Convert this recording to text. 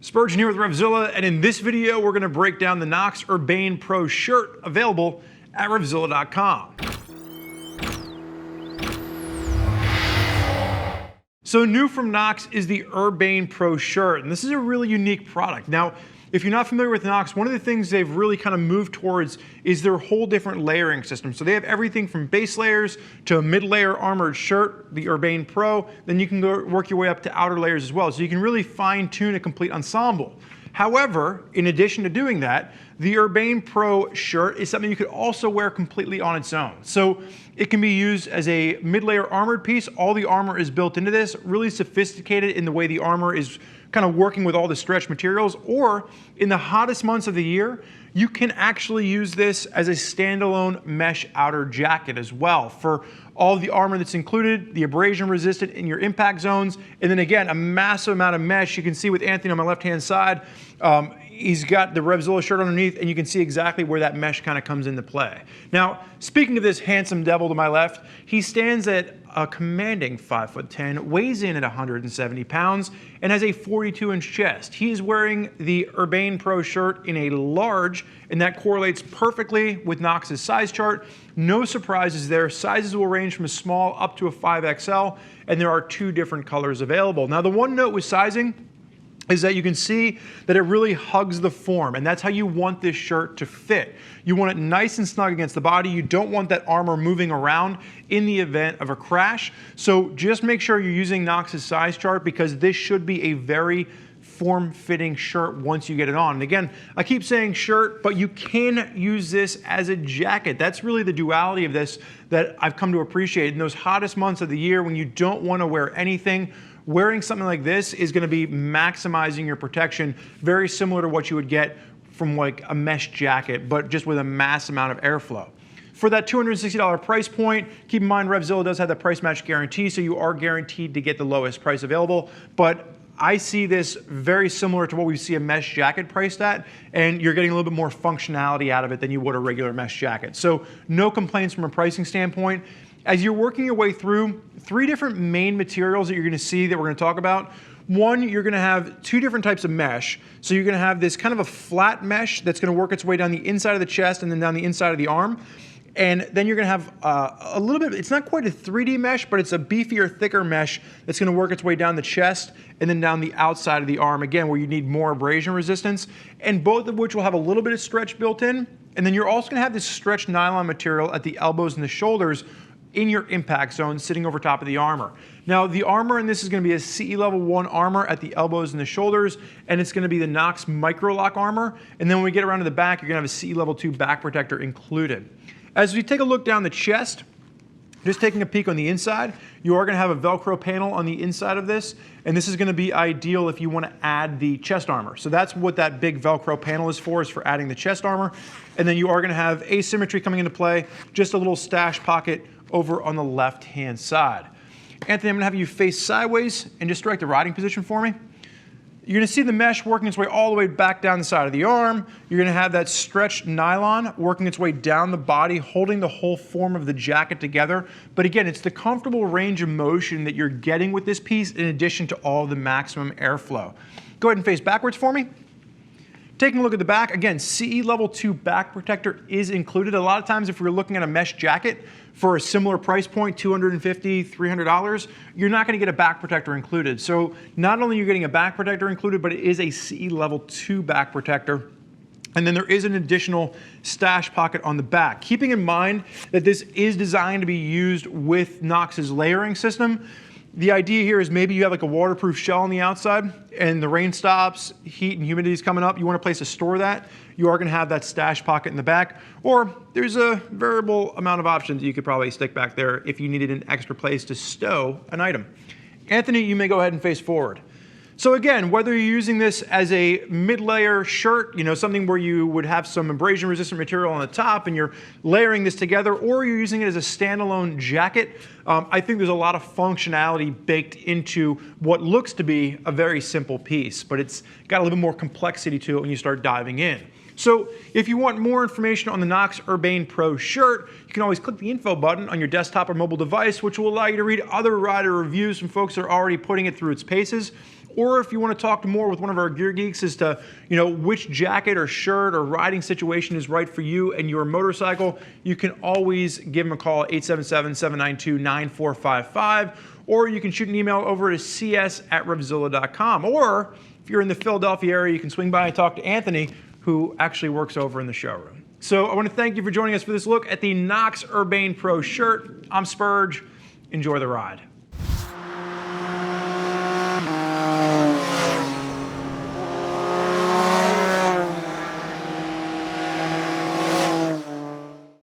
Spurgeon here with Revzilla, and in this video we're going to break down the Knox Urbane Pro Shirt available at Revzilla.com. So new from Knox is the Urbane Pro Shirt, and this is a really unique product. Now, if you're not familiar with Knox, one of the things they've really kind of moved towards is their whole different layering system. So they have everything from base layers to a mid-layer armored shirt, the Urbane Pro, then you can go work your way up to outer layers as well. So you can really fine-tune a complete ensemble. However, in addition to doing that, the Urbane Pro Shirt is something you could also wear completely on its own. So it can be used as a mid-layer armored piece. All the armor is built into this, really sophisticated in the way the armor is kind of working with all the stretch materials. Or in the hottest months of the year, you can actually use this as a standalone mesh outer jacket as well for all the armor that's included, the abrasion resistant in your impact zones, and then again, a massive amount of mesh. You can see with Anthony on my left-hand side, he's got the Revzilla shirt underneath, and you can see exactly where that mesh kind of comes into play. Now, speaking of this handsome devil to my left, he stands at a commanding 5'10", weighs in at 170 pounds, and has a 42-inch chest. He is wearing the Urbane Pro Shirt in a large, and that correlates perfectly with Knox's size chart. No surprises there. Sizes will range from a small up to a 5XL, and there are two different colors available. Now, the one note with sizing is that you can see that it really hugs the form, and that's how you want this shirt to fit. You want it nice and snug against the body. You don't want that armor moving around in the event of a crash. So just make sure you're using Knox's size chart, because this should be a very form-fitting shirt once you get it on. And again, I keep saying shirt, but you can use this as a jacket. That's really the duality of this that I've come to appreciate. In those hottest months of the year when you don't want to wear anything, wearing something like this is going to be maximizing your protection, very similar to what you would get from like a mesh jacket, but just with a mass amount of airflow. For that $260 price point, keep in mind Revzilla does have the price match guarantee, so you are guaranteed to get the lowest price available. But I see this very similar to what we see a mesh jacket priced at, and you're getting a little bit more functionality out of it than you would a regular mesh jacket. So no complaints from a pricing standpoint. As you're working your way through, three different main materials that you're gonna see that we're gonna talk about. One, you're gonna have two different types of mesh. So you're gonna have this kind of a flat mesh that's gonna work its way down the inside of the chest and then down the inside of the arm. And then you're gonna have a little bit, it's not quite a 3D mesh, but it's a beefier, thicker mesh that's gonna work its way down the chest and then down the outside of the arm, again, where you need more abrasion resistance, and both of which will have a little bit of stretch built in. And then you're also gonna have this stretched nylon material at the elbows and the shoulders in your impact zone sitting over top of the armor. Now, the armor in this is gonna be a CE Level 1 armor at the elbows and the shoulders, and it's gonna be the Knox Microlock armor. And then when we get around to the back, you're gonna have a CE Level 2 back protector included. As we take a look down the chest, just taking a peek on the inside, you are gonna have a Velcro panel on the inside of this, and this is gonna be ideal if you wanna add the chest armor. So that's what that big Velcro panel is for adding the chest armor. And then you are gonna have asymmetry coming into play, just a little stash pocket over on the left-hand side. Anthony, I'm gonna have you face sideways and just direct the riding position for me. You're gonna see the mesh working its way all the way back down the side of the arm. You're gonna have that stretched nylon working its way down the body, holding the whole form of the jacket together. But again, it's the comfortable range of motion that you're getting with this piece in addition to all the maximum airflow. Go ahead and face backwards for me. Taking a look at the back, again, CE Level 2 back protector is included. A lot of times if we're looking at a mesh jacket for a similar price point, $250, $300, you're not gonna get a back protector included. So not only are you getting a back protector included, but it is a CE Level 2 back protector. And then there is an additional stash pocket on the back. Keeping in mind that this is designed to be used with Knox's layering system, the idea here is maybe you have like a waterproof shell on the outside and the rain stops, heat and humidity is coming up, you want a place to store that, you are gonna have that stash pocket in the back, or there's a variable amount of options you could probably stick back there if you needed an extra place to stow an item. Anthony, you may go ahead and face forward. So again, whether you're using this as a mid-layer shirt, you know, something where you would have some abrasion-resistant material on the top and you're layering this together, or you're using it as a standalone jacket, I think there's a lot of functionality baked into what looks to be a very simple piece, but it's got a little bit more complexity to it when you start diving in. So if you want more information on the Knox Urbane Pro Shirt, you can always click the info button on your desktop or mobile device, which will allow you to read other rider reviews from folks that are already putting it through its paces. or if you want to talk more with one of our gear geeks as to, which jacket or shirt or riding situation is right for you and your motorcycle, you can always give them a call at 877-792-9455, or you can shoot an email over to cs@revzilla.com. Or if you're in the Philadelphia area, you can swing by and talk to Anthony, who actually works over in the showroom. So I want to thank you for joining us for this look at the Knox Urbane Pro Shirt. I'm Spurge. Enjoy the ride.